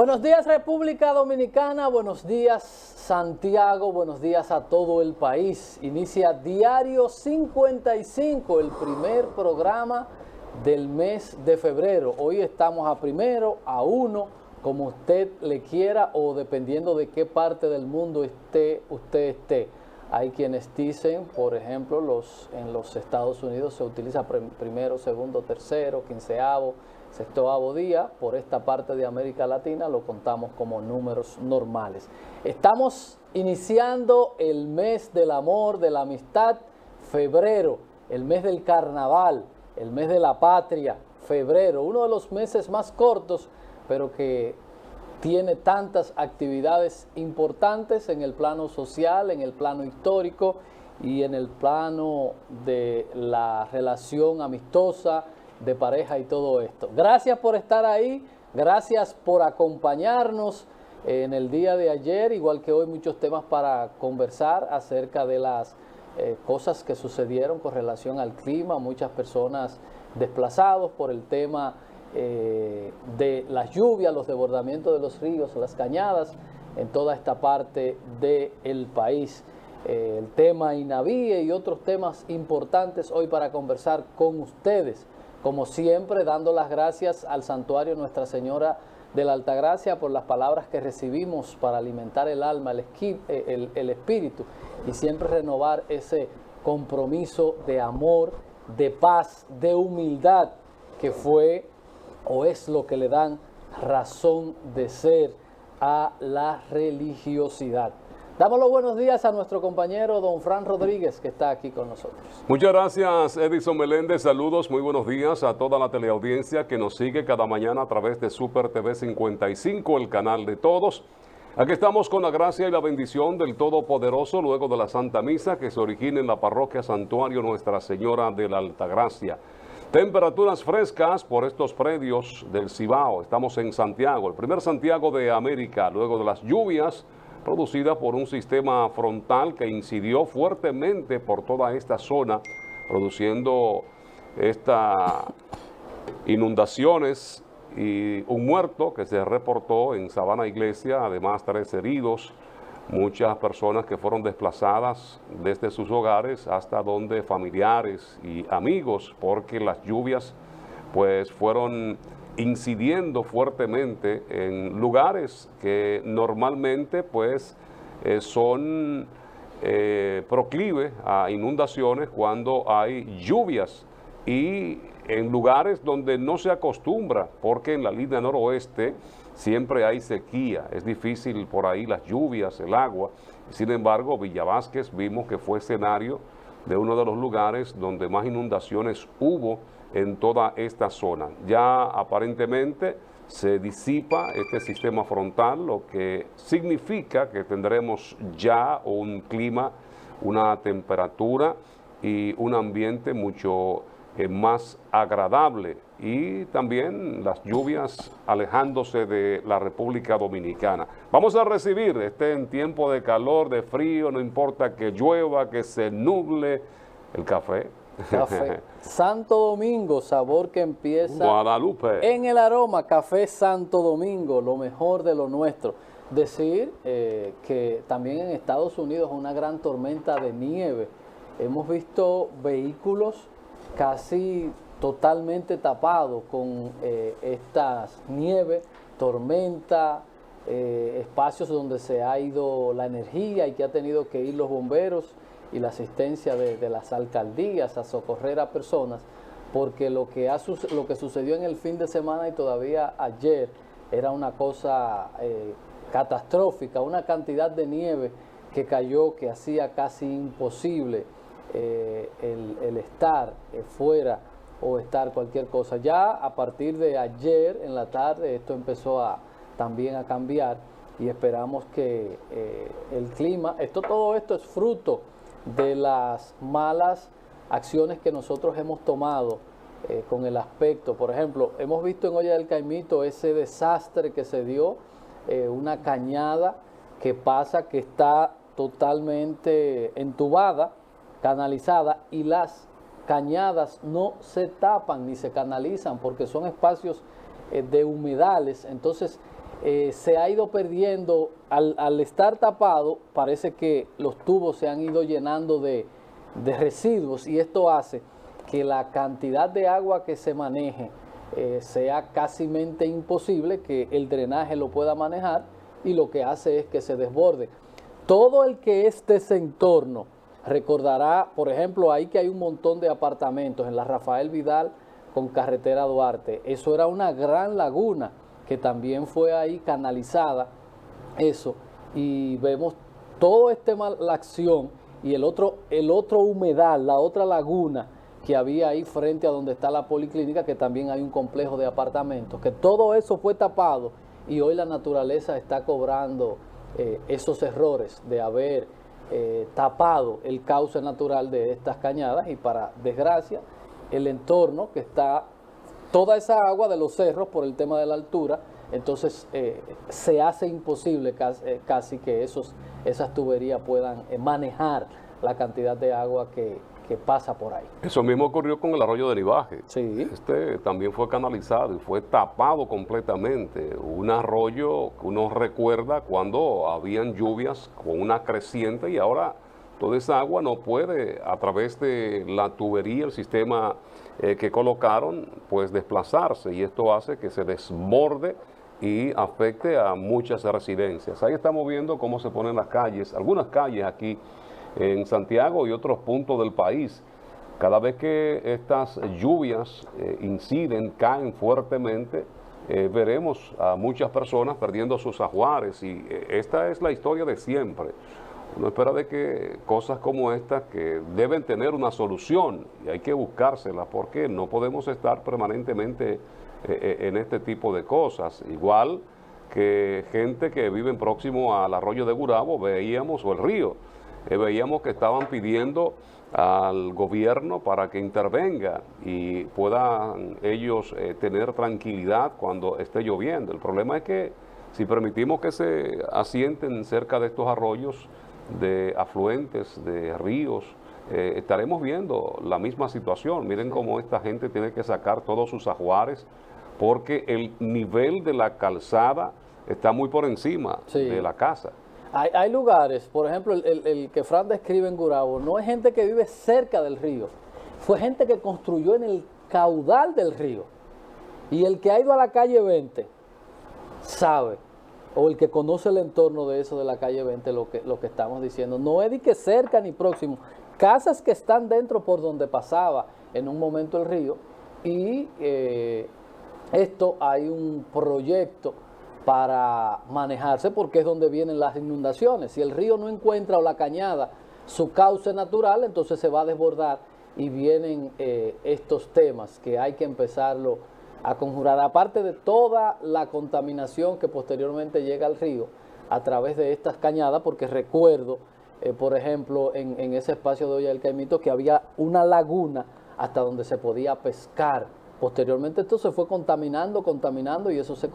Buenos días República Dominicana, buenos días Santiago, buenos días a todo el país. Inicia Diario 55, el primer programa del mes de febrero. Hoy estamos a primero, a uno, como usted le quiera o dependiendo de qué parte del mundo usted esté. Hay quienes dicen, por ejemplo, en los Estados Unidos se utiliza primero, segundo, tercero, quinceavo, sextoavo día. Por esta parte de América Latina lo contamos como números normales. Estamos iniciando el mes del amor, de la amistad, febrero, el mes del carnaval, el mes de la patria, febrero, uno de los meses más cortos, pero que tiene tantas actividades importantes en el plano social, en el plano histórico y en el plano de la relación amistosa, de pareja y todo esto. Gracias por estar ahí, gracias por acompañarnos en el día de ayer, igual que hoy muchos temas para conversar acerca de las cosas que sucedieron con relación al clima, muchas personas desplazados por el tema de las lluvias, los desbordamientos de los ríos, las cañadas en toda esta parte del país. El tema INAVIE y otros temas importantes hoy para conversar con ustedes. Como siempre, dando las gracias al Santuario Nuestra Señora de la Altagracia por las palabras que recibimos para alimentar el alma, el espíritu y siempre renovar ese compromiso de amor, de paz, de humildad que fue o es lo que le dan razón de ser a la religiosidad. Damos los buenos días a nuestro compañero don Fran Rodríguez, que está aquí con nosotros. Muchas gracias, Edison Meléndez. Saludos, muy buenos días a toda la teleaudiencia que nos sigue cada mañana a través de Super TV 55, el canal de todos. Aquí estamos con la gracia y la bendición del Todopoderoso luego de la Santa Misa que se origina en la parroquia Santuario Nuestra Señora de la Altagracia. Temperaturas frescas por estos predios del Cibao. Estamos en Santiago, el primer Santiago de América, luego de las lluvias producidas por un sistema frontal que incidió fuertemente por toda esta zona, produciendo estas inundaciones y un muerto que se reportó en Sabana Iglesia, además 3 heridos. Muchas personas que fueron desplazadas desde sus hogares hasta donde familiares y amigos, porque las lluvias pues fueron incidiendo fuertemente en lugares que normalmente pues son proclives a inundaciones cuando hay lluvias y en lugares donde no se acostumbra, porque en la línea noroeste siempre hay sequía, es difícil por ahí las lluvias, el agua. Sin embargo, Villa Vázquez vimos que fue escenario de uno de los lugares donde más inundaciones hubo en toda esta zona. Ya aparentemente se disipa este sistema frontal, lo que significa que tendremos ya un clima, una temperatura y un ambiente mucho más agradable, y también las lluvias alejándose de la República Dominicana. Vamos a recibir, esté en tiempo de calor, de frío, no importa que llueva, que se nuble, el café. Café Santo Domingo, sabor que empieza Guadalupe. En el aroma. Café Santo Domingo, lo mejor de lo nuestro. Decir que también en Estados Unidos una gran tormenta de nieve. Hemos visto vehículos casi totalmente tapados con estas nieves, tormenta, espacios donde se ha ido la energía y que ha tenido que ir los bomberos y la asistencia de las alcaldías a socorrer a personas, porque lo que sucedió en el fin de semana y todavía ayer era una cosa catastrófica, una cantidad de nieve que cayó que hacía casi imposible el estar fuera o estar cualquier cosa. Ya a partir de ayer en la tarde esto empezó también a cambiar y esperamos que el clima, todo esto es fruto de las malas acciones que nosotros hemos tomado con el aspecto. Por ejemplo, hemos visto en Olla del Caimito ese desastre que se dio, una cañada que pasa, que está totalmente entubada, canalizada, y las cañadas no se tapan ni se canalizan porque son espacios de humedales. Entonces se ha ido perdiendo, al estar tapado, parece que los tubos se han ido llenando de residuos y esto hace que la cantidad de agua que se maneje sea casi imposible que el drenaje lo pueda manejar y lo que hace es que se desborde. Todo el que esté ese entorno recordará, por ejemplo, ahí que hay un montón de apartamentos en la Rafael Vidal con carretera Duarte. Eso era una gran laguna que también fue ahí canalizada, eso, y vemos todo la acción y el otro humedal, la otra laguna que había ahí frente a donde está la policlínica, que también hay un complejo de apartamentos, que todo eso fue tapado y hoy la naturaleza está cobrando esos errores de haber tapado el cauce natural de estas cañadas y para desgracia el entorno que está toda esa agua de los cerros por el tema de la altura, entonces se hace imposible casi que esas tuberías puedan manejar la cantidad de agua que pasa por ahí. Eso mismo ocurrió con el arroyo de Nivaje. Sí. Este también fue canalizado y fue tapado completamente. Un arroyo que uno recuerda cuando habían lluvias con una creciente y ahora toda esa agua no puede, a través de la tubería, el sistema que colocaron, pues desplazarse y esto hace que se desborde y afecte a muchas residencias. Ahí estamos viendo cómo se ponen las calles, algunas calles aquí en Santiago y otros puntos del país. Cada vez que estas lluvias inciden, caen fuertemente, veremos a muchas personas perdiendo sus ajuares y esta es la historia de siempre. Uno espera de que cosas como estas que deben tener una solución y hay que buscársela porque no podemos estar permanentemente en este tipo de cosas. Igual que gente que vive próximo al arroyo de Gurabo, veíamos, o el río, veíamos que estaban pidiendo al gobierno para que intervenga y puedan ellos tener tranquilidad cuando esté lloviendo. El problema es que si permitimos que se asienten cerca de estos arroyos, de afluentes, de ríos, estaremos viendo la misma situación. Miren cómo esta gente tiene que sacar todos sus ajuares porque el nivel de la calzada está muy por encima de la casa. Hay lugares, por ejemplo, el que Fran describe en Gurabo, no es gente que vive cerca del río, fue gente que construyó en el caudal del río. Y el que ha ido a la calle 20 sabe, o el que conoce el entorno de eso de la calle 20, lo que estamos diciendo. No es de que cerca ni próximo, casas que están dentro por donde pasaba en un momento el río. Y esto hay un proyecto para manejarse porque es donde vienen las inundaciones. Si el río no encuentra o la cañada su cauce natural, entonces se va a desbordar y vienen estos temas que hay que empezarlo a conjurar. Aparte de toda la contaminación que posteriormente llega al río a través de estas cañadas, porque recuerdo, por ejemplo, en ese espacio de Olla del Caimito que había una laguna hasta donde se podía pescar. Posteriormente esto se fue contaminando y eso se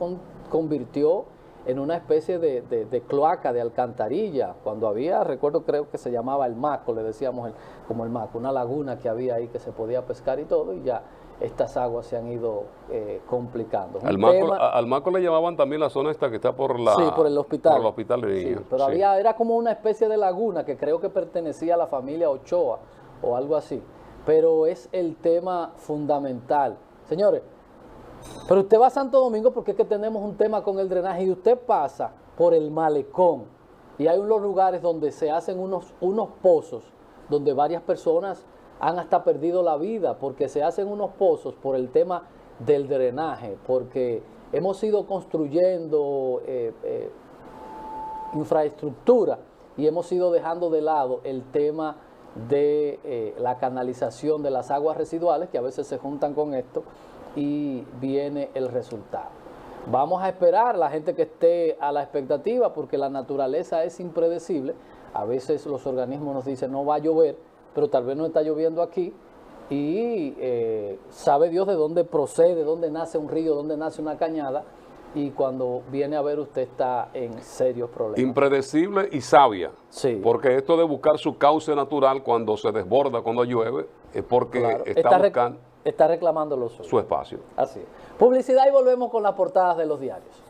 convirtió en una especie de cloaca, de alcantarilla. Cuando había, recuerdo, creo que se llamaba el Maco, le decíamos como el Maco, una laguna que había ahí que se podía pescar y todo, y ya estas aguas se han ido complicando. Al Maco le llamaban también la zona esta que está por el hospital. Por el hospital de niños. Sí, pero era como una especie de laguna que creo que pertenecía a la familia Ochoa o algo así. Pero es el tema fundamental. Señores, pero usted va a Santo Domingo porque es que tenemos un tema con el drenaje y usted pasa por el malecón y hay unos lugares donde se hacen unos pozos donde varias personas han hasta perdido la vida porque se hacen unos pozos por el tema del drenaje, porque hemos ido construyendo infraestructura y hemos ido dejando de lado el tema de la canalización de las aguas residuales que a veces se juntan con esto y viene el resultado. Vamos a esperar la gente que esté a la expectativa porque la naturaleza es impredecible. A veces los organismos nos dicen no va a llover, pero tal vez no está lloviendo aquí y sabe Dios de dónde procede, dónde nace un río, dónde nace una cañada y cuando viene a ver usted está en serios problemas. Impredecible y sabia, sí. Porque esto de buscar su cauce natural cuando se desborda, cuando llueve, es porque claro, está reclamando su espacio. Así es. Publicidad y volvemos con las portadas de los diarios.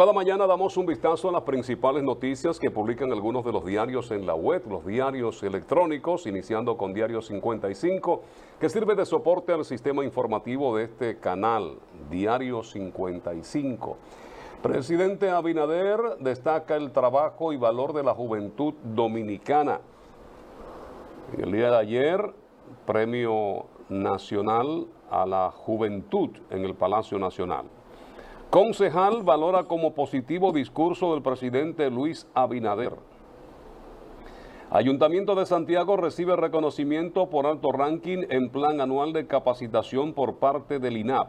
Como cada mañana damos un vistazo a las principales noticias que publican algunos de los diarios en la web, los diarios electrónicos, iniciando con Diario 55, que sirve de soporte al sistema informativo de este canal, Diario 55. Presidente Abinader destaca el trabajo y valor de la juventud dominicana. En el día de ayer, Premio Nacional a la Juventud en el Palacio Nacional. Concejal valora como positivo discurso del presidente Luis Abinader. Ayuntamiento de Santiago recibe reconocimiento por alto ranking en plan anual de capacitación por parte del INAP.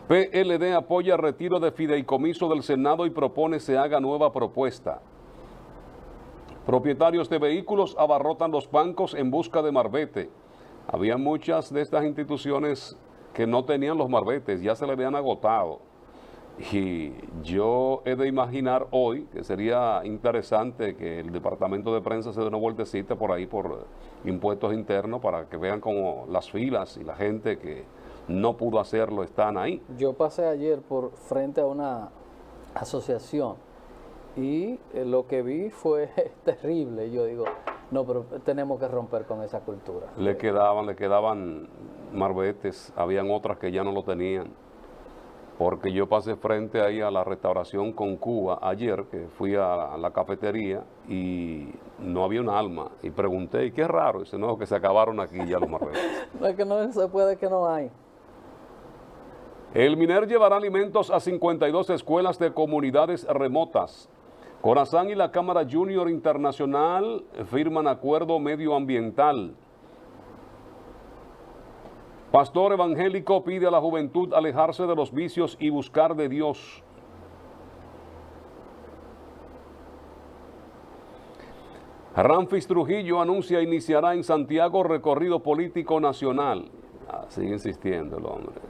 PLD apoya retiro de fideicomiso del Senado y propone se haga nueva propuesta. Propietarios de vehículos abarrotan los bancos en busca de marbete. Había muchas de estas instituciones que no tenían los marbetes, ya se le habían agotado. Y yo he de imaginar hoy que sería interesante que el departamento de prensa se dé una vueltecita por ahí por impuestos internos para que vean como las filas y la gente que no pudo hacerlo están ahí. Yo pasé ayer por frente a una asociación y lo que vi fue terrible. Yo digo, no, pero tenemos que romper con esa cultura. Le quedaban marbetes, habían otras que ya no lo tenían. Porque yo pasé frente ahí a la restauración con Cuba ayer, que fui a la cafetería y no había un alma. Y pregunté, ¿y qué raro? Y dice, no, que se acabaron aquí ya los marbetes. No es que no se puede, que no hay. El MINER llevará alimentos a 52 escuelas de comunidades remotas. Corazán y la Cámara Junior Internacional firman acuerdo medioambiental. Pastor evangélico pide a la juventud alejarse de los vicios y buscar de Dios. Ramfis Trujillo anuncia iniciará en Santiago recorrido político nacional. Sigue insistiendo el hombre.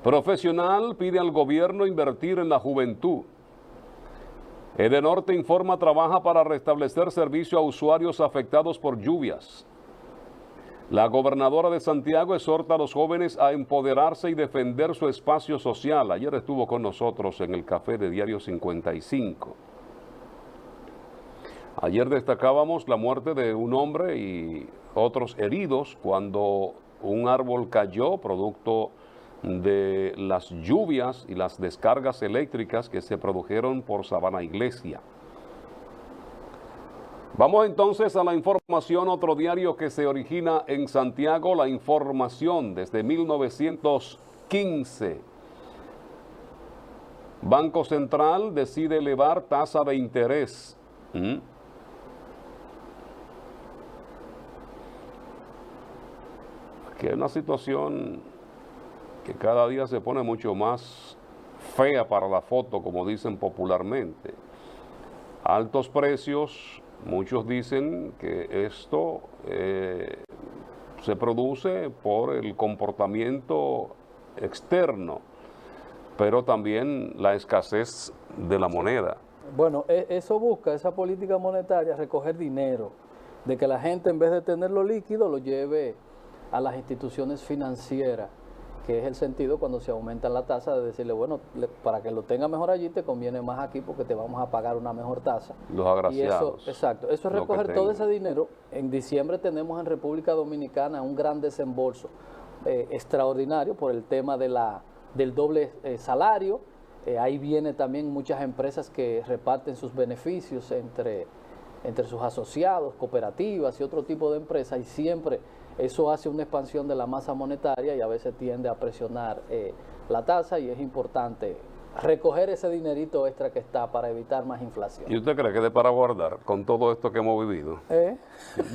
Profesional pide al gobierno invertir en la juventud. Edenorte informa trabaja para restablecer servicio a usuarios afectados por lluvias. La gobernadora de Santiago exhorta a los jóvenes a empoderarse y defender su espacio social. Ayer estuvo con nosotros en el café de Diario 55. Ayer destacábamos la muerte de un hombre y otros heridos cuando un árbol cayó producto de las lluvias y las descargas eléctricas que se produjeron por Sabana Iglesia. Vamos entonces a la información, otro diario que se origina en Santiago, La Información, desde 1915. Banco Central decide elevar tasa de interés. Aquí hay una situación que cada día se pone mucho más fea para la foto, como dicen popularmente. Altos precios. Muchos dicen que esto se produce por el comportamiento externo, pero también la escasez de la moneda. Bueno, eso busca, esa política monetaria, recoger dinero, de que la gente en vez de tenerlo líquido lo lleve a las instituciones financieras, que es el sentido cuando se aumenta la tasa de decirle, bueno, para que lo tenga mejor allí te conviene más aquí porque te vamos a pagar una mejor tasa. Los agraciados. Y eso, exacto, eso es recoger todo ese dinero. En diciembre tenemos en República Dominicana un gran desembolso extraordinario por el tema de del doble salario. Ahí viene también muchas empresas que reparten sus beneficios entre sus asociados, cooperativas y otro tipo de empresas, y siempre eso hace una expansión de la masa monetaria y a veces tiende a presionar la tasa, y es importante recoger ese dinerito extra que está para evitar más inflación. ¿Y usted cree que de para guardar con todo esto que hemos vivido?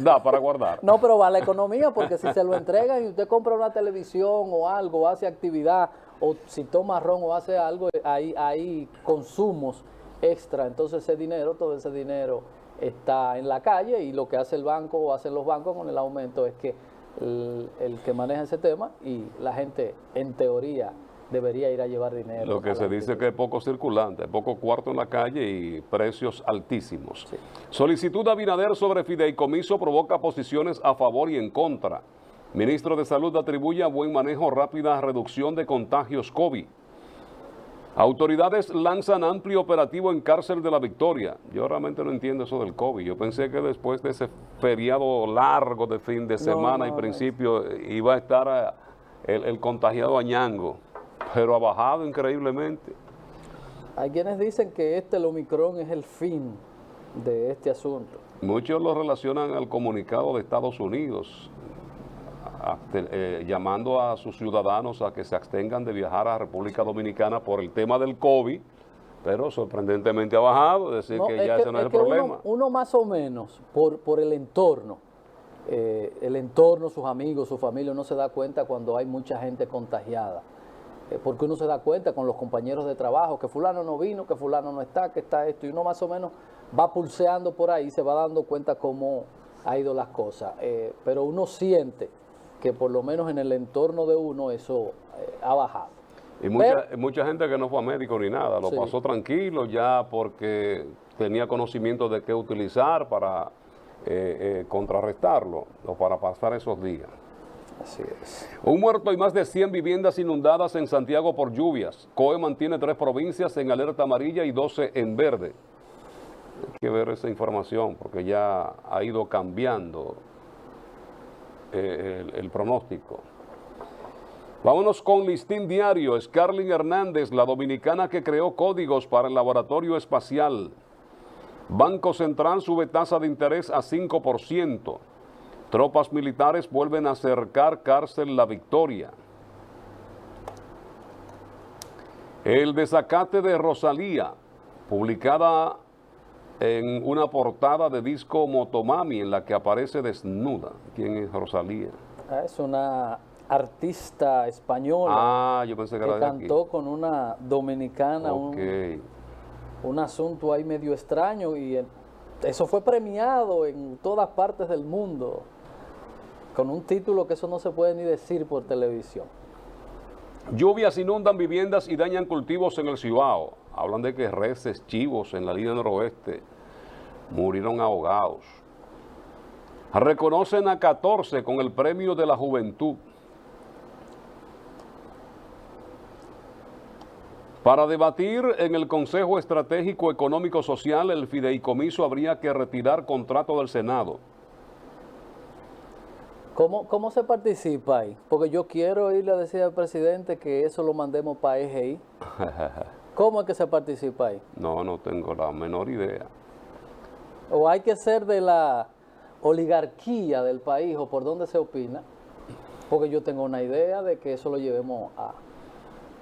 Da para guardar. No, pero va la economía, porque si se lo entregan y usted compra una televisión o algo, o hace actividad, o si toma ron o hace algo, hay consumos extra, entonces ese dinero, todo ese dinero está en la calle, y lo que hace el banco o hacen los bancos con el aumento es que el que maneja ese tema, y la gente en teoría debería ir a llevar dinero. Lo que se dice que es poco circulante, poco cuarto en la calle y precios altísimos. Sí. Solicitud de Abinader sobre fideicomiso provoca posiciones a favor y en contra. Ministro de Salud atribuye a buen manejo rápida reducción de contagios COVID. Autoridades lanzan amplio operativo en cárcel de La Victoria. Yo realmente no entiendo eso del COVID. Yo pensé que después de ese feriado largo de fin de semana y principio iba a estar el contagiado a Ñango, pero ha bajado increíblemente. Hay quienes dicen que el Omicron es el fin de este asunto. Muchos lo relacionan al comunicado de Estados Unidos, llamando a sus ciudadanos a que se abstengan de viajar a República Dominicana por el tema del COVID, pero sorprendentemente ha bajado, es decir que ya ese no es el problema. Uno más o menos, por el entorno, sus amigos, su familia, uno se da cuenta cuando hay mucha gente contagiada, porque uno se da cuenta con los compañeros de trabajo, que fulano no vino, que fulano no está, que está esto, y uno más o menos va pulseando por ahí, se va dando cuenta cómo ha ido las cosas, pero uno siente que por lo menos en el entorno de uno eso ha bajado. Y mucha gente que no fue a médico ni nada, lo pasó tranquilo ya porque tenía conocimiento de qué utilizar para contrarrestarlo o para pasar esos días. Así es. Un muerto y más de 100 viviendas inundadas en Santiago por lluvias. COE mantiene 3 provincias en alerta amarilla y 12 en verde. Hay que ver esa información porque ya ha ido cambiando el pronóstico. Vámonos con Listín Diario. Scarlyn Hernández, la dominicana que creó códigos para el laboratorio espacial. Banco Central sube tasa de interés a 5%. Tropas militares vuelven a cercar cárcel La Victoria. El desacate de Rosalía, publicada en una portada de disco Motomami en la que aparece desnuda. ¿Quién es Rosalía? Es una artista española yo pensé que era de cantó aquí. Con una dominicana, un asunto ahí medio extraño, y eso fue premiado en todas partes del mundo con un título que eso no se puede ni decir por televisión. Lluvias inundan viviendas y dañan cultivos en el Cibao. Hablan de que reses, chivos en la línea noroeste murieron ahogados. Reconocen a 14 con el premio de la juventud. Para debatir en el Consejo Estratégico Económico Social, el fideicomiso habría que retirar contrato del Senado. ¿Cómo se participa ahí? Porque yo quiero irle a decir al presidente que eso lo mandemos para EGI. ¿Cómo es que se participa ahí? No tengo la menor idea. ¿O hay que ser de la oligarquía del país o por dónde se opina? Porque yo tengo una idea de que eso lo llevemos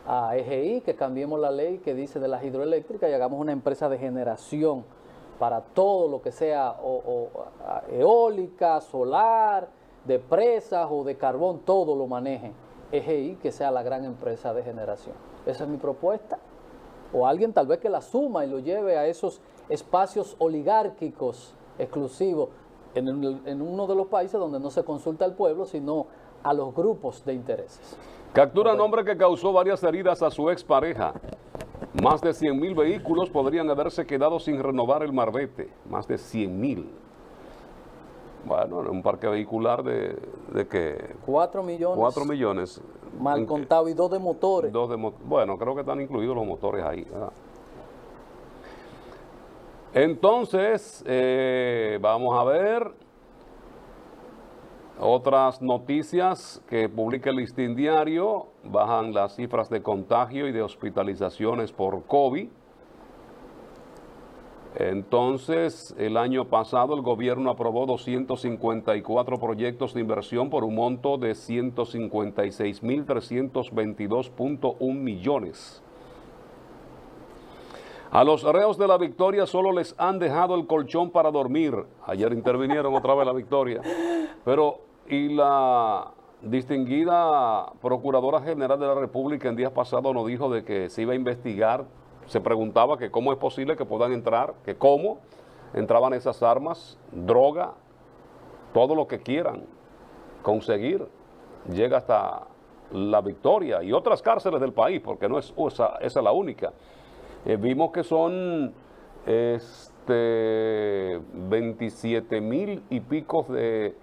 a EGI, que cambiemos la ley que dice de las hidroeléctricas y hagamos una empresa de generación para todo lo que sea eólica, solar, de presas o de carbón, todo lo maneje EGI, que sea la gran empresa de generación. Esa es mi propuesta. O alguien tal vez que la suma y lo lleve a esos espacios oligárquicos exclusivos en uno de los países donde no se consulta al pueblo, sino a los grupos de intereses. Capturan hombre que causó varias heridas a su expareja. Más de 100.000 vehículos podrían haberse quedado sin renovar el marbete. Más de 100.000. Bueno, un parque vehicular de ¿qué? 4 millones. 4 millones. Mal contado, y 2 de motores. Bueno, creo que están incluidos los motores ahí, ¿verdad? Entonces, vamos a ver otras noticias que publica el Listín Diario. Bajan las cifras de contagio y de hospitalizaciones por COVID. Entonces, el año pasado el gobierno aprobó 254 proyectos de inversión por un monto de 156.322.1 millones. A los reos de La Victoria solo les han dejado el colchón para dormir. Ayer intervinieron otra vez La Victoria. Pero, y la distinguida Procuradora General de la República en días pasados nos dijo de que se iba a investigar. Se preguntaba que cómo es posible que puedan entrar, que cómo entraban esas armas, droga, todo lo que quieran conseguir, llega hasta La Victoria y otras cárceles del país, porque no es esa es la única. Vimos que son 27.000 y pico de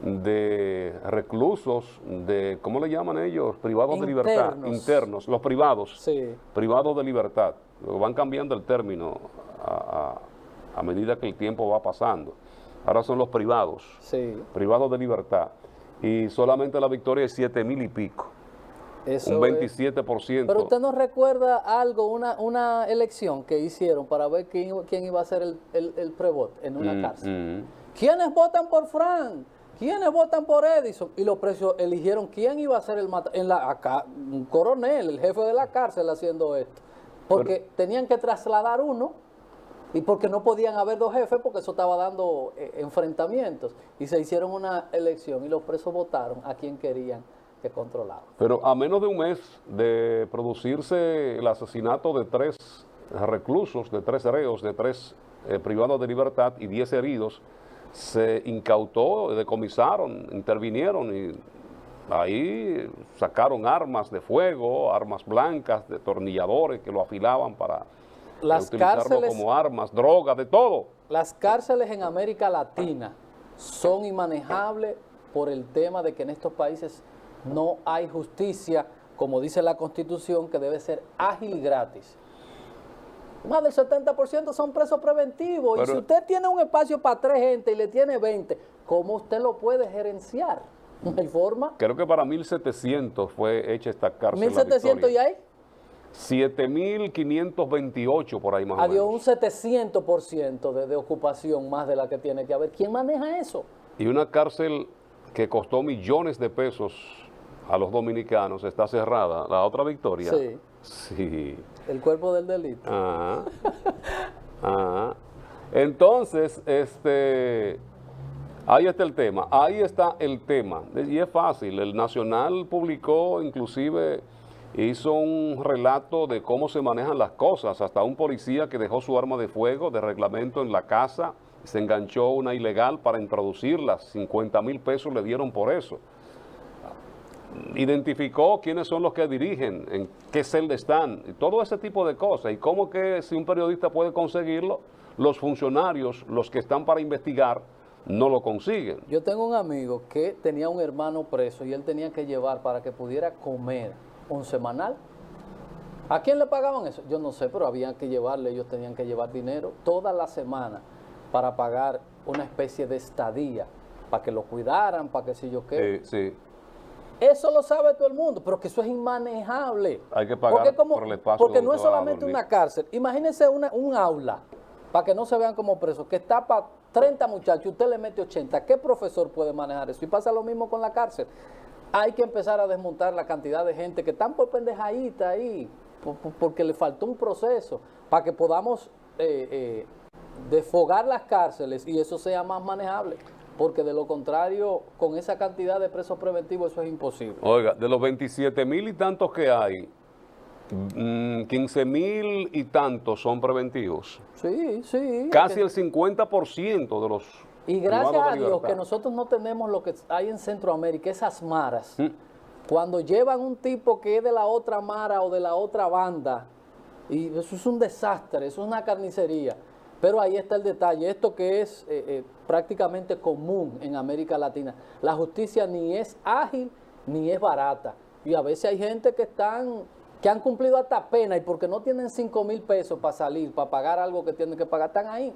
de reclusos, de, ¿cómo le llaman ellos? Privados de libertad, internos, los privados, sí, privados de libertad. Van cambiando el término a medida que el tiempo va pasando. Ahora son los privados, sí. privados de libertad. Y solamente la victoria es 7,000 y pico. Eso un 27%. Pero usted nos recuerda algo, una elección que hicieron para ver quién iba a ser el prevot en una cárcel. ¿Quiénes votan por Frank? ¿Quiénes votan por Edison? Y los precios eligieron quién iba a ser un coronel, el jefe de la cárcel haciendo esto. Porque tenían que trasladar uno y porque no podían haber dos jefes porque eso estaba dando enfrentamientos. Y se hicieron una elección y los presos votaron a quien querían que controlaba. Pero a menos de un mes de producirse el asesinato de 3 reclusos, de 3 reos, de 3 privados de libertad y 10 heridos, se incautó, decomisaron, intervinieron y ahí sacaron armas de fuego, armas blancas, destornilladores que lo afilaban para utilizarlo como armas, drogas, de todo. Las cárceles en América Latina son inmanejables por el tema de que en estos países no hay justicia, como dice la Constitución, que debe ser ágil y gratis. Más del 70% son presos preventivos. Y si usted tiene un espacio para 3 gente y le tiene 20, ¿cómo usted lo puede gerenciar? No hay forma. Creo que para 1,700 fue hecha esta cárcel. ¿1,700 y hay? 7,528 por ahí más o menos. Adiós, un 700% de ocupación más de la que tiene que haber. ¿Quién maneja eso? Y una cárcel que costó millones de pesos a los dominicanos está cerrada. La otra Victoria. Sí. Sí. El cuerpo del delito. Ajá. Ajá. Entonces, ahí está el tema. Ahí está el tema. Y es fácil. El Nacional publicó, inclusive, hizo un relato de cómo se manejan las cosas. Hasta un policía que dejó su arma de fuego de reglamento en la casa, se enganchó una ilegal para introducirla. 50,000 pesos le dieron por eso. Identificó quiénes son los que dirigen, en qué celda están, y todo ese tipo de cosas. Y cómo que si un periodista puede conseguirlo, los funcionarios, los que están para investigar, no lo consiguen. Yo tengo un amigo que tenía un hermano preso y él tenía que llevar para que pudiera comer un semanal. ¿A quién le pagaban eso? Yo no sé, pero había que llevarle, ellos tenían que llevar dinero toda la semana para pagar una especie de estadía, para que lo cuidaran, para que si yo qué. Sí. Eso lo sabe todo el mundo, pero que eso es inmanejable. Hay que pagar por el espacio. Porque no es solamente una cárcel. Imagínense un aula, para que no se vean como presos, que está para 30 muchachos, usted le mete 80. ¿Qué profesor puede manejar eso? Y pasa lo mismo con la cárcel. Hay que empezar a desmontar la cantidad de gente que están por pendejadita ahí, porque le faltó un proceso, para que podamos desfogar las cárceles y eso sea más manejable. Porque de lo contrario, con esa cantidad de presos preventivos, eso es imposible. Oiga, de los 27,000 y tantos que hay, 15,000 y tantos son preventivos. Sí, sí. Casi el 50% de los Y gracias a Dios que nosotros no tenemos lo que hay en Centroamérica, esas maras. Cuando llevan un tipo que es de la otra mara o de la otra banda, y eso es un desastre, eso es una carnicería. Pero ahí está el detalle, esto que es prácticamente común en América Latina. La justicia ni es ágil ni es barata. Y a veces hay gente que han cumplido hasta pena y porque no tienen 5,000 pesos para salir, para pagar algo que tienen que pagar, están ahí.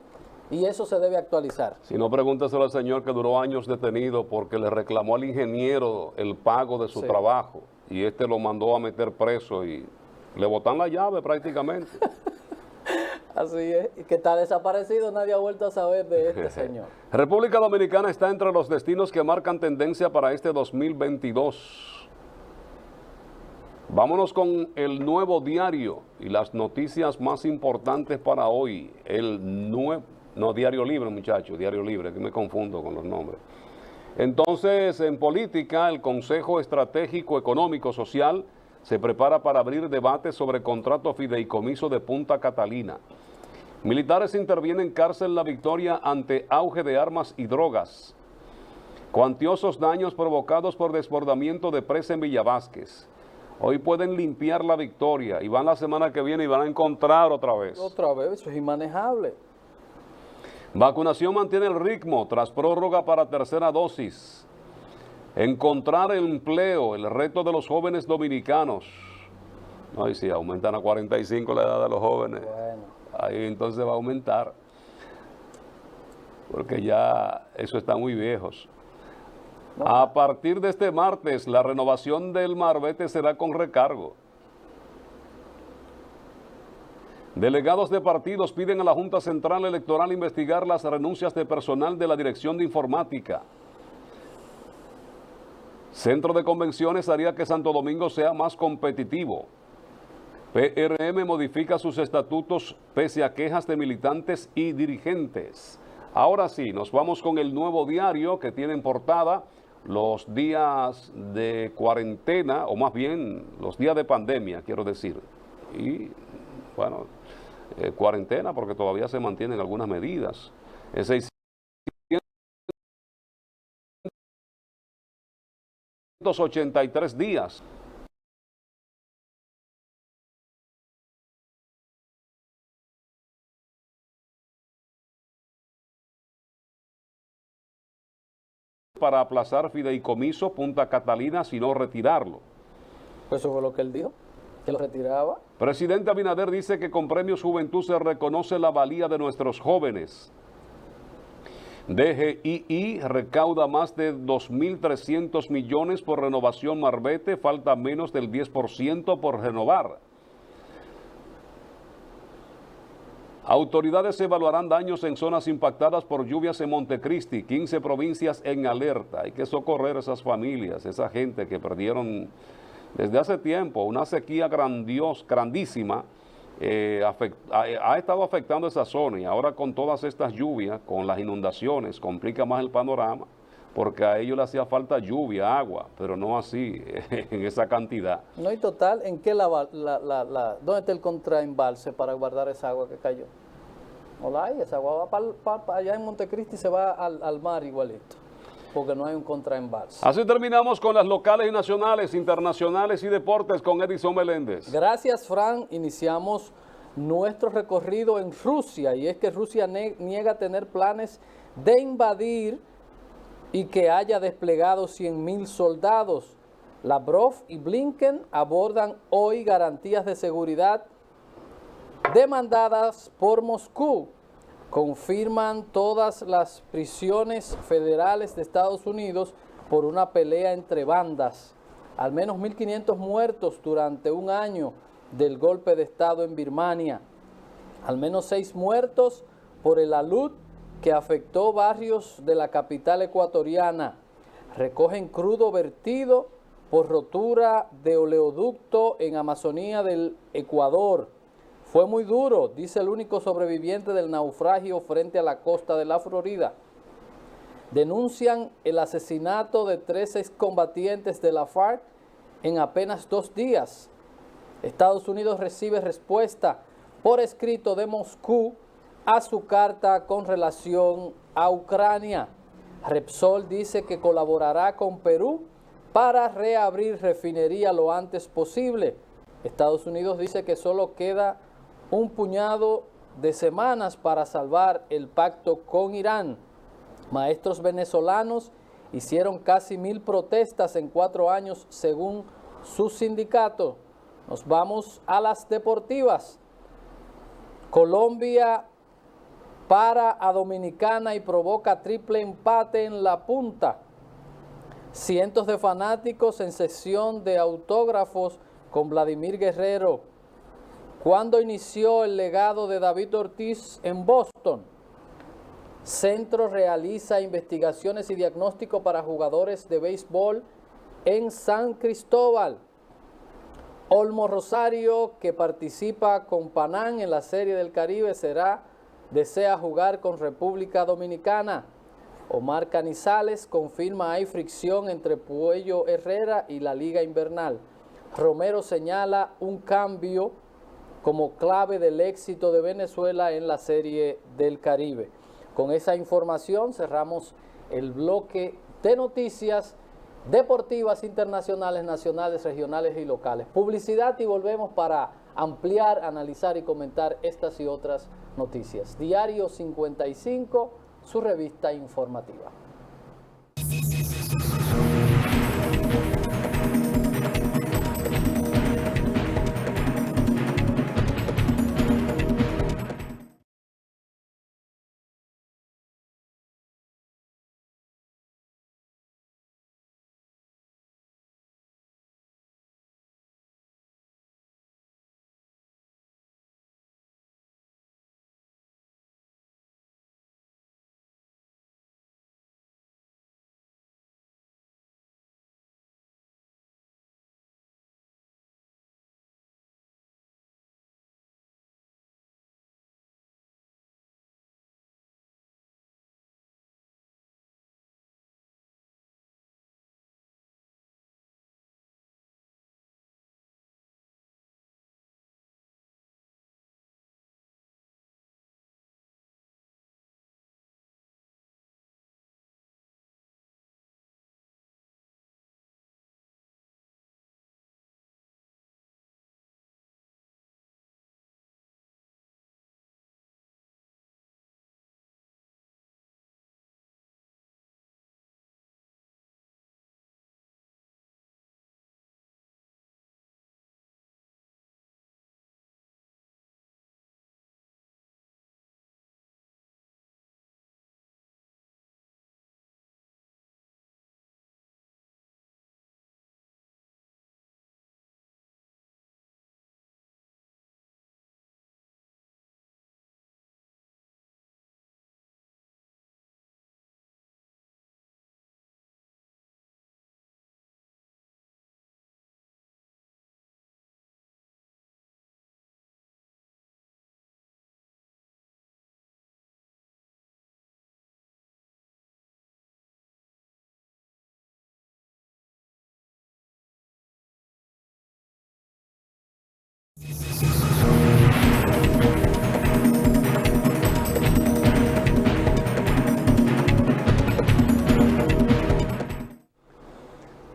Y eso se debe actualizar. Si no, pregúntaselo al señor que duró años detenido porque le reclamó al ingeniero el pago de su trabajo. Y lo mandó a meter preso y le botan la llave prácticamente. Así es, y que está desaparecido, nadie ha vuelto a saber de este señor. República Dominicana está entre los destinos que marcan tendencia para este 2022. Vámonos con el Nuevo Diario y las noticias más importantes para hoy. Diario Libre, muchachos, Diario Libre, que me confundo con los nombres. Entonces, en política, el Consejo Estratégico Económico Social se prepara para abrir debates sobre contrato fideicomiso de Punta Catalina. Militares intervienen en cárcel La Victoria ante auge de armas y drogas. Cuantiosos daños provocados por desbordamiento de presa en Villavásquez. Hoy pueden limpiar La Victoria y van la semana que viene y van a encontrar otra vez. Otra vez, eso es inmanejable. Vacunación mantiene el ritmo tras prórroga para tercera dosis. Encontrar el empleo, el reto de los jóvenes dominicanos. No, y si aumentan a 45 la edad de los jóvenes, Bueno, ahí entonces va a aumentar, porque ya eso está muy viejos. A partir de este martes, la renovación del marbete será con recargo. Delegados de partidos piden a la Junta Central Electoral investigar las renuncias de personal de la Dirección de Informática. Centro de Convenciones haría que Santo Domingo sea más competitivo. PRM modifica sus estatutos pese a quejas de militantes y dirigentes. Ahora sí, nos vamos con el Nuevo Diario, que tiene en portada los días de cuarentena, o más bien los días de pandemia, quiero decir. Y bueno, cuarentena porque todavía se mantienen algunas medidas. Es 683 días. Para aplazar fideicomiso Punta Catalina, sino retirarlo. pues eso fue lo que él dijo, que lo retiraba. Presidente Abinader dice que con Premios Juventud se reconoce la valía de nuestros jóvenes. DGII recauda más de 2.300 millones por renovación Marbete, falta menos del 10% por renovar. Autoridades evaluarán daños en zonas impactadas por lluvias en Montecristi, 15 provincias en alerta. Hay que socorrer a esas familias, esa gente que perdieron desde hace tiempo una sequía grandísima. Ha estado afectando esa zona y ahora con todas estas lluvias, con las inundaciones, complica más el panorama porque a ellos les hacía falta lluvia, agua, pero no así, en esa cantidad. No, y total, ¿en qué dónde está el contraembalse para guardar esa agua que cayó? No la hay, esa agua va para allá en Montecristi y se va al mar igualito, porque no hay un contraembalse. Así terminamos con las locales y nacionales, internacionales y deportes con Edison Meléndez. Gracias, Fran. Iniciamos nuestro recorrido en Rusia, y es que Rusia niega tener planes de invadir y que haya desplegado 100.000 soldados. Lavrov y Blinken abordan hoy garantías de seguridad demandadas por Moscú. Confirman todas las prisiones federales de Estados Unidos por una pelea entre bandas. Al menos 1.500 muertos durante un año del golpe de Estado en Birmania. Al menos 6 muertos por el alud que afectó barrios de la capital ecuatoriana. Recogen crudo vertido por rotura de oleoducto en Amazonía del Ecuador. Fue muy duro, dice el único sobreviviente del naufragio frente a la costa de la Florida. Denuncian el asesinato de 3 excombatientes de la FARC en apenas 2 días. Estados Unidos recibe respuesta por escrito de Moscú a su carta con relación a Ucrania. Repsol dice que colaborará con Perú para reabrir refinería lo antes posible. Estados Unidos dice que solo queda un puñado de semanas para salvar el pacto con Irán. Maestros venezolanos hicieron casi 1.000 protestas en 4 años según su sindicato. Nos vamos a las deportivas. Colombia para a Dominicana y provoca triple empate en la punta. Cientos de fanáticos en sesión de autógrafos con Vladimir Guerrero. ¿Cuándo inició el legado de David Ortiz en Boston? Centro realiza investigaciones y diagnóstico para jugadores de béisbol en San Cristóbal. Olmo Rosario, que participa con Panam en la Serie del Caribe, desea jugar con República Dominicana. Omar Canizales confirma hay fricción entre Puello Herrera y la Liga Invernal. Romero señala un cambio como clave del éxito de Venezuela en la Serie del Caribe. Con esa información cerramos el bloque de noticias deportivas internacionales, nacionales, regionales y locales. Publicidad y volvemos para ampliar, analizar y comentar estas y otras noticias. Diario 55, su revista informativa.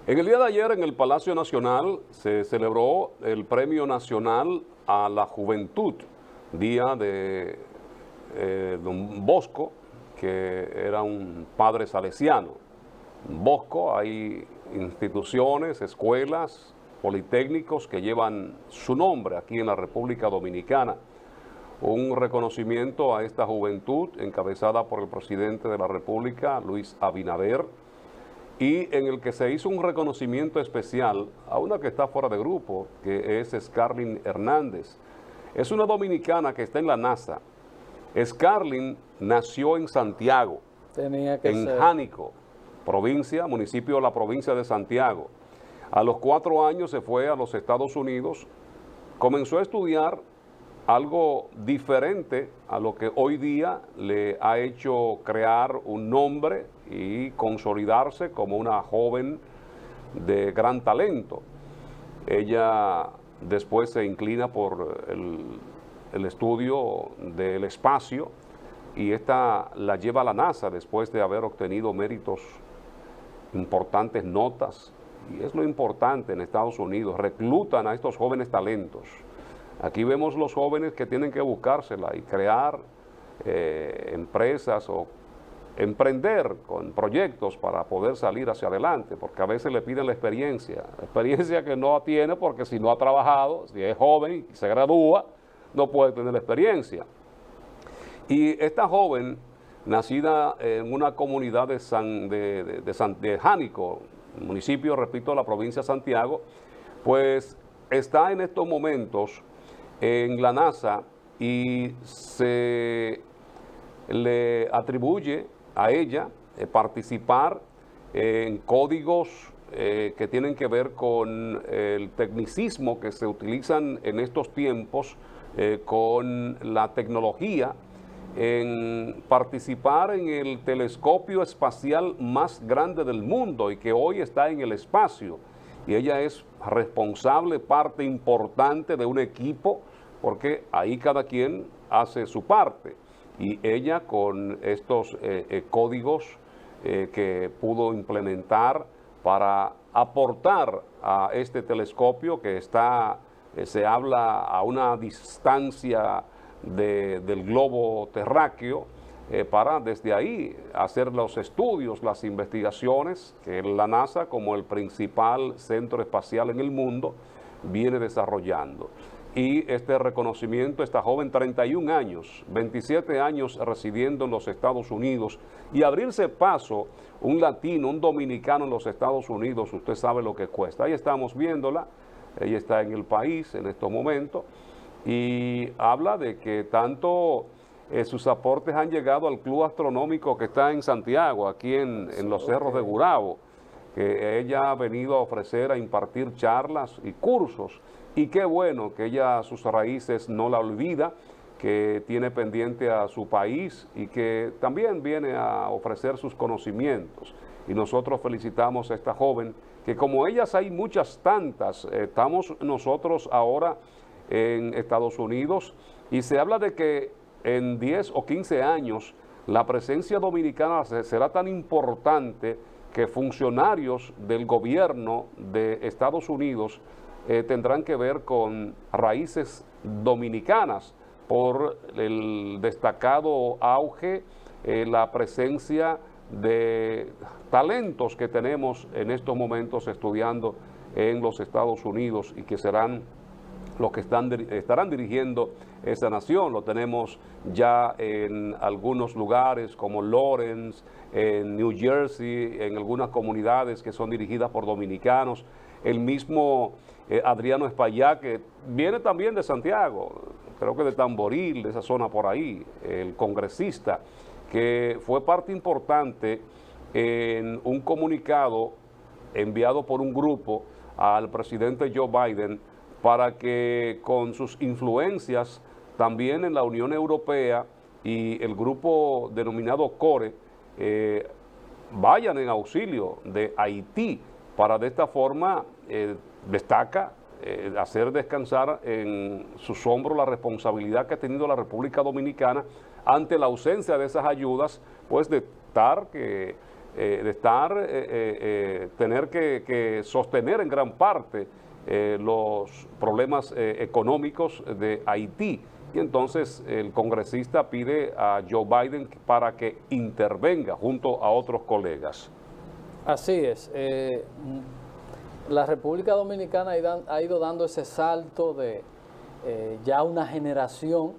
En el día de ayer en el Palacio Nacional se celebró el Premio Nacional a la Juventud, día de don Bosco, que era un padre salesiano. Bosco, hay instituciones, escuelas, politécnicos que llevan su nombre aquí en la República Dominicana. Un reconocimiento a esta juventud encabezada por el presidente de la República, Luis Abinader, y en el que se hizo un reconocimiento especial a una que está fuera de grupo, que es Scarlyn Hernández. Es una dominicana que está en la NASA. Scarlyn nació en Santiago, en Jánico, municipio de la provincia de Santiago. A los 4 años se fue a los Estados Unidos, comenzó a estudiar algo diferente a lo que hoy día le ha hecho crear un nombre y consolidarse como una joven de gran talento. Ella después se inclina por el estudio del espacio y esta la lleva a la NASA después de haber obtenido méritos, importantes notas. Y es lo importante en Estados Unidos, reclutan a estos jóvenes talentos. Aquí vemos los jóvenes que tienen que buscársela y crear empresas o emprender con proyectos para poder salir hacia adelante, porque a veces le piden la experiencia que no tiene, porque si no ha trabajado, si es joven y se gradúa, no puede tener la experiencia. Y esta joven, nacida en una comunidad de Jánico, municipio, repito, de la provincia de Santiago, pues está en estos momentos en la NASA y se le atribuye a ella participar en códigos que tienen que ver con el tecnicismo que se utilizan en estos tiempos, con la tecnología, en participar en el telescopio espacial más grande del mundo y que hoy está en el espacio. Y ella es responsable, parte importante de un equipo, porque ahí cada quien hace su parte. Y ella con estos códigos que pudo implementar para aportar a este telescopio que está, se habla a una distancia del globo terráqueo, para desde ahí hacer los estudios, las investigaciones que la NASA, como el principal centro espacial en el mundo, viene desarrollando. Y este reconocimiento, esta joven, 31 años, 27 años residiendo en los Estados Unidos, y abrirse paso, un latino, un dominicano en los Estados Unidos, usted sabe lo que cuesta. Ahí estamos viéndola, ella está en el país en estos momentos, y habla de que tanto sus aportes han llegado al Club Astronómico que está en Santiago, aquí en los Cerros de Gurabo, que ella ha venido a ofrecer, a impartir charlas y cursos, y qué bueno que ella sus raíces no la olvida, que tiene pendiente a su país y que también viene a ofrecer sus conocimientos. Y nosotros felicitamos a esta joven, que como ellas hay muchas tantas. Estamos nosotros ahora en Estados Unidos y se habla de que en 10 o 15 años la presencia dominicana será tan importante que funcionarios del gobierno de Estados Unidos tendrán que ver con raíces dominicanas por el destacado auge, la presencia de talentos que tenemos en estos momentos estudiando en los Estados Unidos y que serán los que estarán dirigiendo esa nación. Lo tenemos ya en algunos lugares como Lawrence, en New Jersey, en algunas comunidades que son dirigidas por dominicanos. El mismo Adriano Espaillá, que viene también de Santiago, creo que de Tamboril, de esa zona por ahí, el congresista, que fue parte importante en un comunicado enviado por un grupo al presidente Joe Biden para que con sus influencias también en la Unión Europea y el grupo denominado CORE vayan en auxilio de Haití para de esta forma, destaca, hacer descansar en sus hombros la responsabilidad que ha tenido la República Dominicana ante la ausencia de esas ayudas, pues de estar que de estar, tener que sostener en gran parte los problemas económicos de Haití. Y entonces el congresista pide a Joe Biden para que intervenga junto a otros colegas. Así es. La República Dominicana ha ido dando ese salto de ya una generación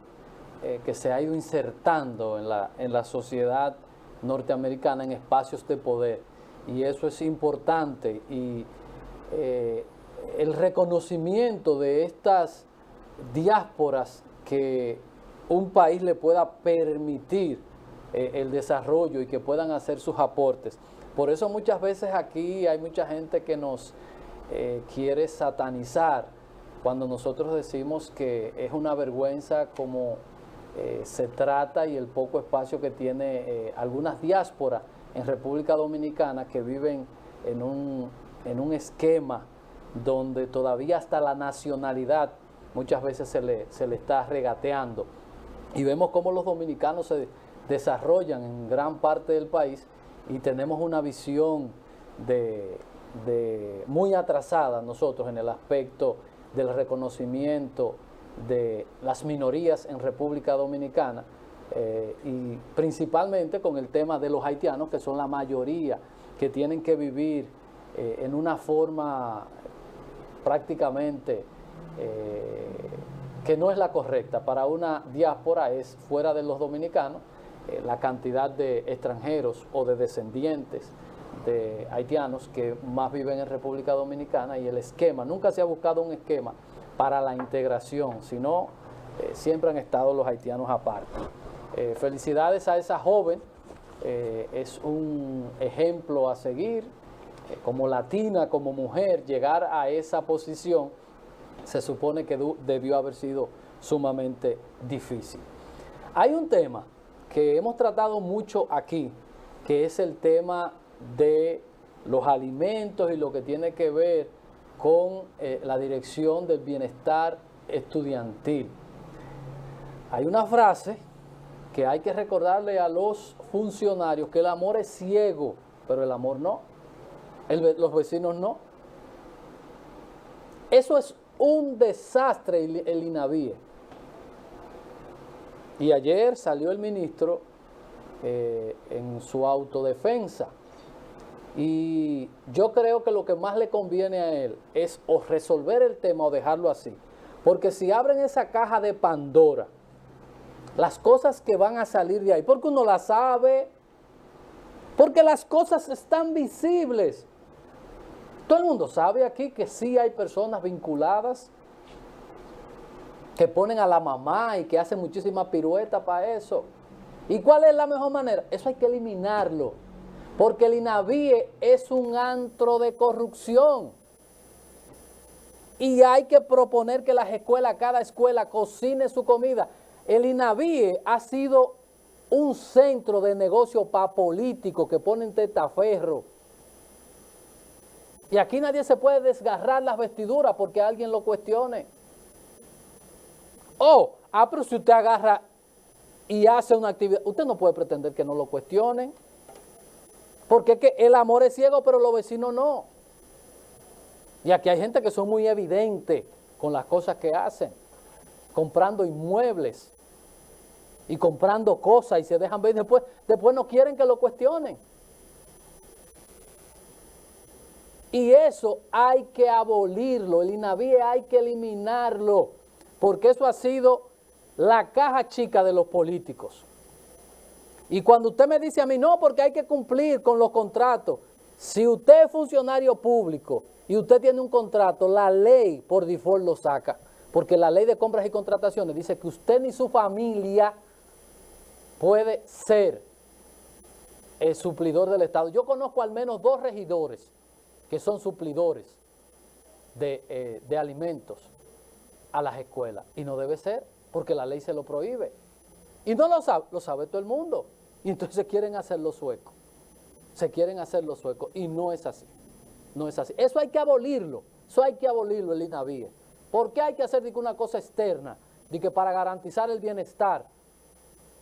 que se ha ido insertando en la sociedad norteamericana en espacios de poder. Y eso es importante. Y el reconocimiento de estas diásporas que un país le pueda permitir el desarrollo y que puedan hacer sus aportes. Por eso muchas veces aquí hay mucha gente que nos quiere satanizar cuando nosotros decimos que es una vergüenza como se trata y el poco espacio que tiene algunas diásporas en República Dominicana que viven en un esquema donde todavía hasta la nacionalidad muchas veces se le está regateando. Y vemos cómo los dominicanos se desarrollan en gran parte del país y tenemos una visión muy atrasada nosotros en el aspecto del reconocimiento de las minorías en República Dominicana y principalmente con el tema de los haitianos, que son la mayoría, que tienen que vivir en una forma prácticamente que no es la correcta. Para una diáspora es fuera de los dominicanos la cantidad de extranjeros o de descendientes de haitianos que más viven en República Dominicana, y el esquema, nunca se ha buscado un esquema para la integración, sino siempre han estado los haitianos aparte. Felicidades a esa joven, es un ejemplo a seguir, como latina, como mujer, llegar a esa posición se supone que debió haber sido sumamente difícil. Hay un tema que hemos tratado mucho aquí, que es el tema de los alimentos y lo que tiene que ver con la dirección del bienestar estudiantil. Hay una frase que hay que recordarle a los funcionarios, que el amor es ciego, pero el amor no, los vecinos no. Eso es un desastre, el INAVIE. Y ayer salió el ministro en su autodefensa. Y yo creo que lo que más le conviene a él es o resolver el tema o dejarlo así. Porque si abren esa caja de Pandora, las cosas que van a salir de ahí, porque uno las sabe, porque las cosas están visibles. Todo el mundo sabe aquí que sí hay personas vinculadas que ponen a la mamá y que hacen muchísimas piruetas para eso. ¿Y cuál es la mejor manera? Eso hay que eliminarlo. Porque el INAVIE es un antro de corrupción. Y hay que proponer que las escuelas, cada escuela cocine su comida. El INAVIE ha sido un centro de negocio para políticos que ponen testaferro. Y aquí nadie se puede desgarrar las vestiduras porque alguien lo cuestione. Pero si usted agarra y hace una actividad, usted no puede pretender que no lo cuestionen. Porque es que el amor es ciego, pero los vecinos no. Y aquí hay gente que son muy evidentes con las cosas que hacen, comprando inmuebles y comprando cosas y se dejan ver, después no quieren que lo cuestionen. Y eso hay que abolirlo, el INAVIE hay que eliminarlo, porque eso ha sido la caja chica de los políticos. Y cuando usted me dice a mí, no, porque hay que cumplir con los contratos. Si usted es funcionario público y usted tiene un contrato, la ley por default lo saca. Porque la ley de compras y contrataciones dice que usted ni su familia puede ser el suplidor del Estado. Yo conozco al menos 2 regidores que son suplidores de alimentos a las escuelas. Y no debe ser, porque la ley se lo prohíbe. Y no lo sabe todo el mundo. Y entonces quieren hacerlo sueco. Se quieren hacerlo sueco. Y no es así. No es así. Eso hay que abolirlo. Eso hay que abolirlo, el INAVIE. ¿Por qué hay que hacer una cosa externa? De que para garantizar el bienestar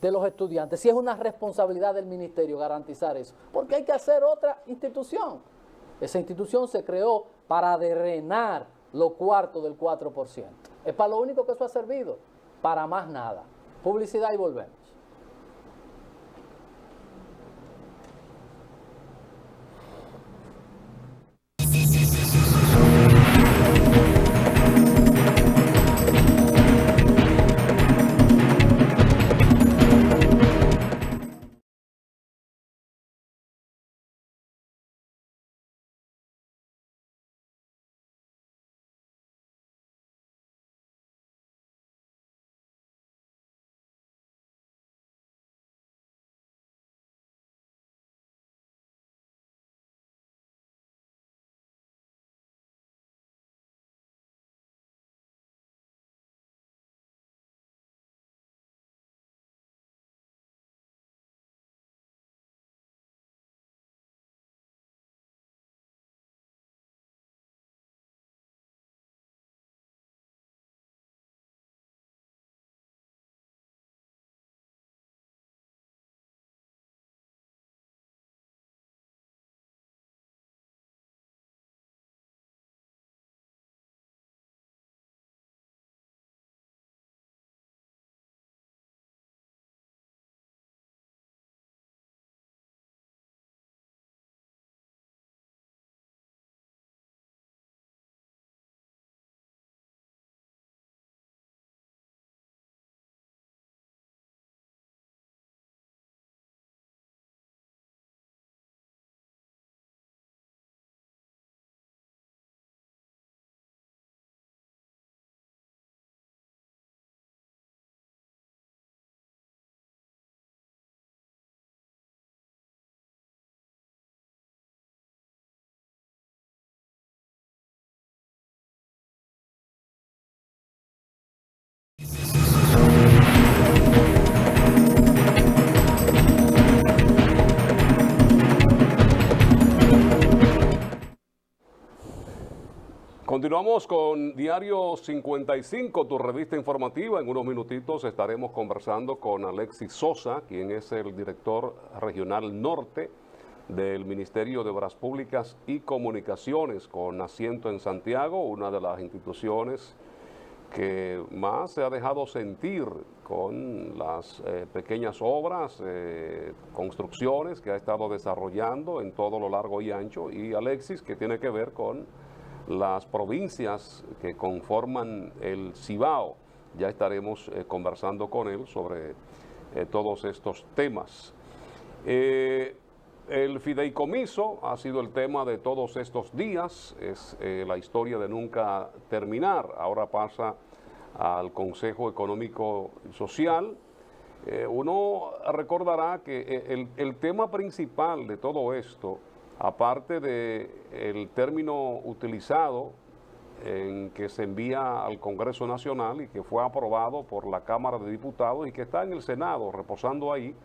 de los estudiantes, si es una responsabilidad del ministerio garantizar eso, porque hay que hacer otra institución. Esa institución se creó para drenar los cuartos del 4%. Es para lo único que eso ha servido, para más nada. Publicidad y volvemos. Continuamos con Diario 55, tu revista informativa. En unos minutitos estaremos conversando con Alexis Sosa, quien es el director regional norte del Ministerio de Obras Públicas y Comunicaciones, con asiento en Santiago, una de las instituciones que más se ha dejado sentir con las pequeñas obras, construcciones que ha estado desarrollando en todo lo largo y ancho, y Alexis, que tiene que ver con las provincias que conforman el Cibao. Ya estaremos conversando con él sobre todos estos temas. El fideicomiso ha sido el tema de todos estos días, es la historia de nunca terminar. Ahora pasa al Consejo Económico y Social. Uno recordará que el tema principal de todo esto, aparte del término utilizado en que se envía al Congreso Nacional y que fue aprobado por la Cámara de Diputados y que está en el Senado reposando ahí,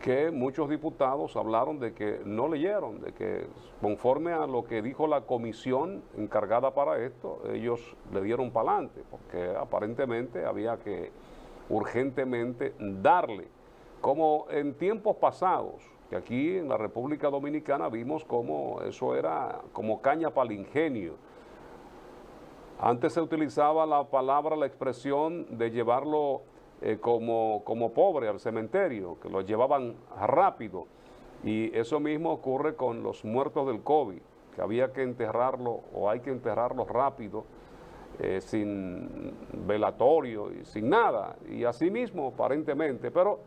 que muchos diputados hablaron de que no leyeron, de que conforme a lo que dijo la comisión encargada para esto, ellos le dieron para adelante, porque aparentemente había que urgentemente darle, como en tiempos pasados, que aquí en la República Dominicana vimos como eso era como caña para el ingenio. Antes se utilizaba la palabra, la expresión de llevarlo como pobre al cementerio, que lo llevaban rápido, y eso mismo ocurre con los muertos del COVID, que había que enterrarlo o hay que enterrarlo rápido, sin velatorio y sin nada, y así mismo aparentemente, pero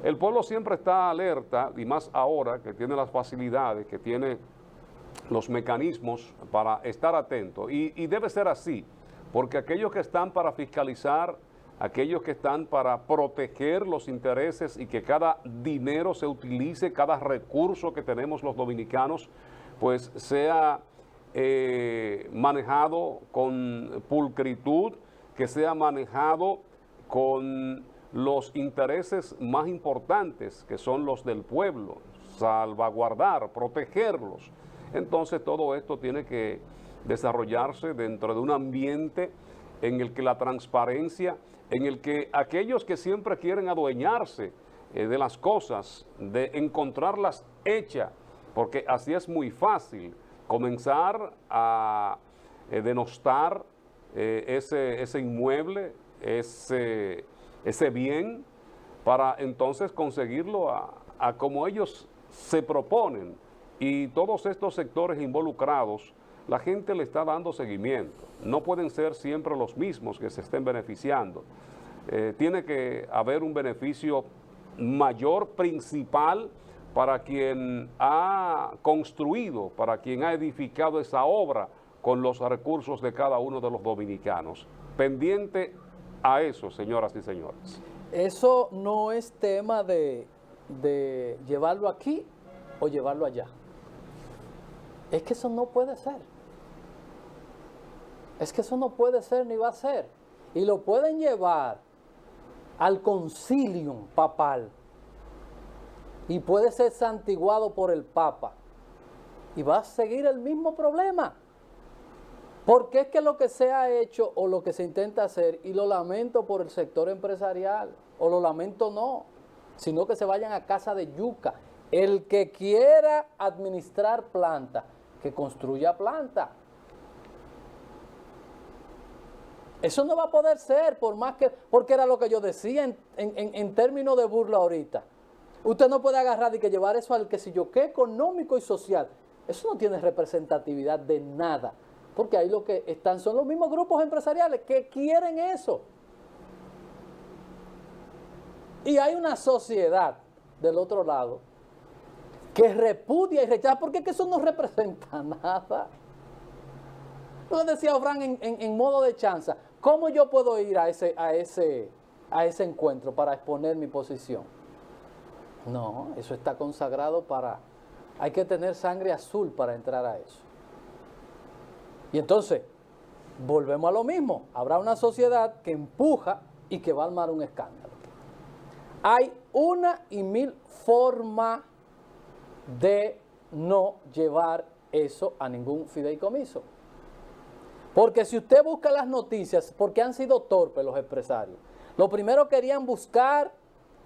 el pueblo siempre está alerta, y más ahora que tiene las facilidades, que tiene los mecanismos para estar atento, y debe ser así, porque aquellos que están para fiscalizar, aquellos que están para proteger los intereses y que cada dinero se utilice, cada recurso que tenemos los dominicanos, pues sea manejado con pulcritud, que sea manejado con los intereses más importantes, que son los del pueblo, salvaguardar, protegerlos. Entonces todo esto tiene que desarrollarse dentro de un ambiente en el que la transparencia, en el que aquellos que siempre quieren adueñarse de las cosas, de encontrarlas hechas, porque así es muy fácil comenzar a denostar ese inmueble, ese bien, para entonces conseguirlo a como ellos se proponen. Y todos estos sectores involucrados, la gente le está dando seguimiento. No pueden ser siempre los mismos que se estén beneficiando. Tiene que haber un beneficio mayor, principal, para quien ha construido, para quien ha edificado esa obra con los recursos de cada uno de los dominicanos. Pendiente a eso, señoras y señores. Eso no es tema de llevarlo aquí o llevarlo allá. Es que eso no puede ser. Es que eso no puede ser ni va a ser. Y lo pueden llevar al concilium papal. Y puede ser santiguado por el Papa. Y va a seguir el mismo problema. Porque es que lo que se ha hecho o lo que se intenta hacer, y lo lamento por el sector empresarial, o lo lamento no, sino que se vayan a casa de yuca. El que quiera administrar planta, que construya planta. Eso no va a poder ser, por más que, porque era lo que yo decía en términos de burla ahorita. Usted no puede agarrar y que llevar eso al que si yo qué económico y social. Eso no tiene representatividad de nada. Porque ahí lo que están son los mismos grupos empresariales que quieren eso. Y hay una sociedad del otro lado que repudia y rechaza, porque es que eso no representa nada. Lo decía Fran en modo de chanza, ¿cómo yo puedo ir a ese encuentro para exponer mi posición? No, eso está consagrado para... Hay que tener sangre azul para entrar a eso. Y entonces, volvemos a lo mismo. Habrá una sociedad que empuja y que va a armar un escándalo. Hay una y mil formas de no llevar eso a ningún fideicomiso. Porque si usted busca las noticias, porque han sido torpes los empresarios. Lo primero querían buscar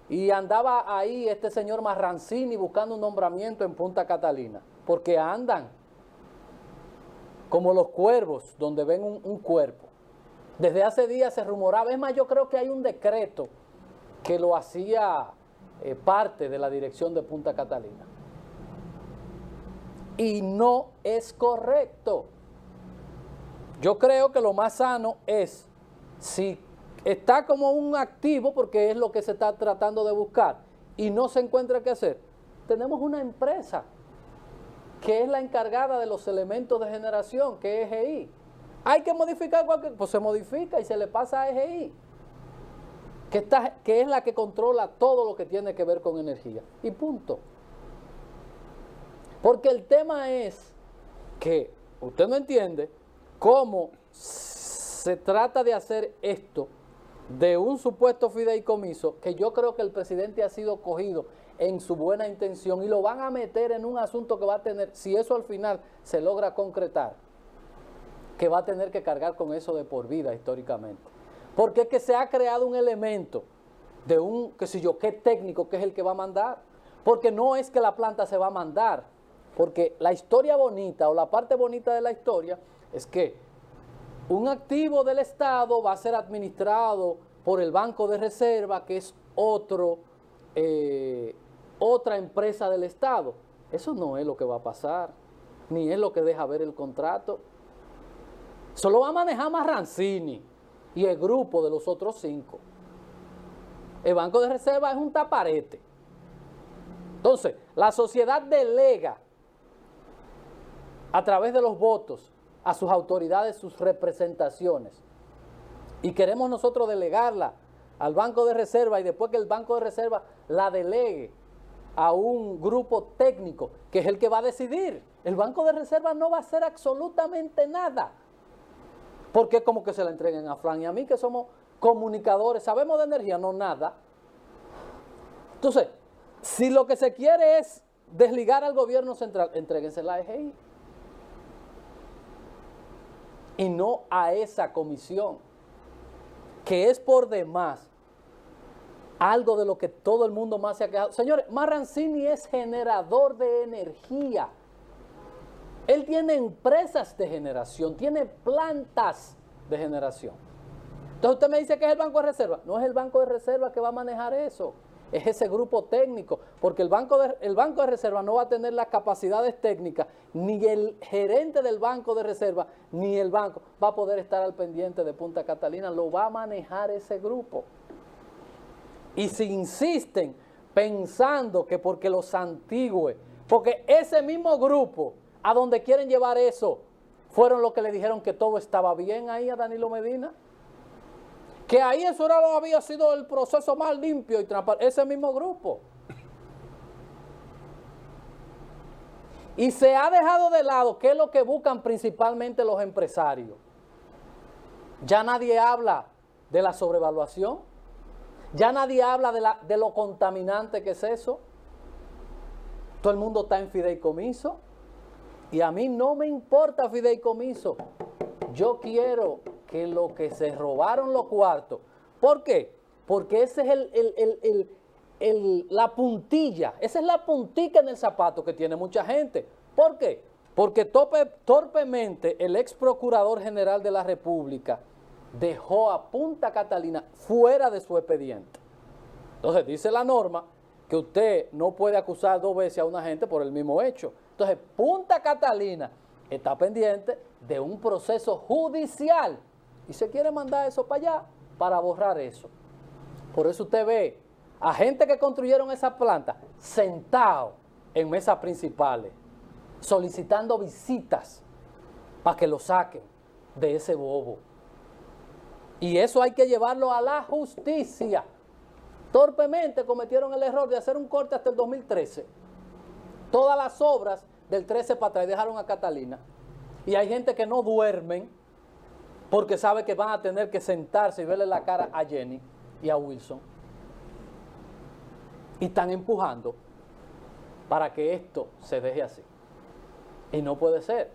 y andaba ahí este señor Marrancini buscando un nombramiento en Punta Catalina. Porque andan como los cuervos, donde ven un cuerpo. Desde hace días se rumoraba, es más, yo creo que hay un decreto que lo hacía parte de la dirección de Punta Catalina. Y no es correcto. Yo creo que lo más sano es, si está como un activo, porque es lo que se está tratando de buscar, y no se encuentra qué hacer, tenemos una empresa que es la encargada de los elementos de generación, que es EGI. Hay que modificar cualquier, pues se modifica y se le pasa a EGI, que es la que controla todo lo que tiene que ver con energía. Y punto. Porque el tema es que usted no entiende cómo se trata de hacer esto de un supuesto fideicomiso, que yo creo que el presidente ha sido cogido en su buena intención y lo van a meter en un asunto que va a tener, si eso al final se logra concretar, que va a tener que cargar con eso de por vida históricamente. Porque es que se ha creado un elemento de un, qué sé yo, qué técnico que es el que va a mandar. Porque no es que la planta se va a mandar, porque la historia bonita o la parte bonita de la historia es que un activo del Estado va a ser administrado por el Banco de Reserva, que es otra empresa del Estado. Eso no es lo que va a pasar, ni es lo que deja ver el contrato. Eso lo va a manejar Marrancini y el grupo de los otros 5. El Banco de Reserva es un taparete. Entonces, la sociedad delega a través de los votos a sus autoridades, sus representaciones. Y queremos nosotros delegarla al Banco de Reserva y después que el Banco de Reserva la delegue a un grupo técnico que es el que va a decidir. El Banco de Reserva no va a hacer absolutamente nada. Porque como que se la entreguen a Fran y a mí, que somos comunicadores, sabemos de energía, no nada. Entonces, si lo que se quiere es desligar al gobierno central, entréguensela a EGI. Y no a esa comisión. que es por demás algo de lo que todo el mundo más se ha quejado. Señores, Marrancini es generador de energía. Él tiene empresas de generación, tiene plantas de generación. Entonces usted me dice que es el Banco de Reserva. No es el Banco de Reserva que va a manejar eso. Es ese grupo técnico, porque el Banco de Reserva no va a tener las capacidades técnicas, ni el gerente del Banco de Reserva, ni el banco va a poder estar al pendiente de Punta Catalina, lo va a manejar ese grupo. Y si insisten pensando que porque los santigües, porque ese mismo grupo, a donde quieren llevar eso, fueron los que le dijeron que todo estaba bien ahí a Danilo Medina, que ahí eso había sido el proceso más limpio y transparente, ese mismo grupo. Y se ha dejado de lado qué es lo que buscan principalmente los empresarios. Ya nadie habla de la sobrevaluación, ya nadie habla de lo contaminante que es eso. Todo el mundo está en fideicomiso y a mí no me importa fideicomiso. Yo quiero que lo que se robaron los cuartos, ¿por qué? Porque ese es la puntilla, esa es la puntica en el zapato que tiene mucha gente. ¿Por qué? Porque torpemente el ex procurador general de la República dejó a Punta Catalina fuera de su expediente. Entonces dice la norma que usted no puede acusar 2 veces a una gente por el mismo hecho. Entonces Punta Catalina está pendiente de un proceso judicial y se quiere mandar eso para allá para borrar eso. Por eso usted ve a gente que construyeron esa planta sentados en mesas principales, solicitando visitas para que lo saquen de ese bobo. Y eso hay que llevarlo a la justicia. Torpemente cometieron el error de hacer un corte hasta el 2013. Todas las obras del 13 para atrás dejaron a Catalina. Y hay gente que no duermen porque sabe que van a tener que sentarse y verle la cara a Jenny y a Wilson. Y están empujando para que esto se deje así. Y no puede ser.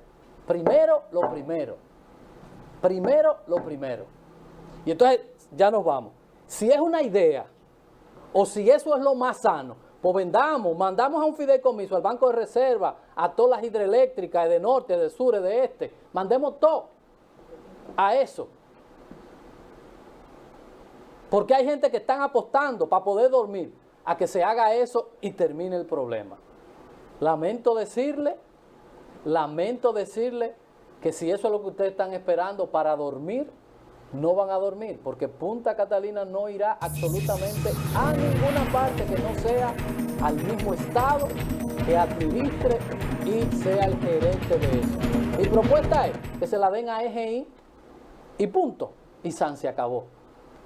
Primero lo primero. Primero lo primero. Y entonces ya nos vamos. Si es una idea o si eso es lo más sano, pues mandamos a un fideicomiso, al Banco de Reserva, a todas las hidroeléctricas de norte, de sur, de este, mandemos todo a eso. Porque hay gente que están apostando para poder dormir a que se haga eso y termine el problema. Lamento decirle que si eso es lo que ustedes están esperando para dormir, no van a dormir, porque Punta Catalina no irá absolutamente a ninguna parte que no sea al mismo estado que administre y sea el gerente de eso. Mi propuesta es que se la den a EGI y punto, y san se acabó.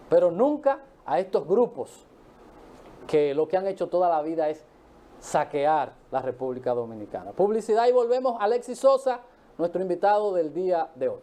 Pero nunca a estos grupos que lo que han hecho toda la vida es saquear la República Dominicana. Publicidad y volvemos. Alexis Sosa, nuestro invitado del día de hoy.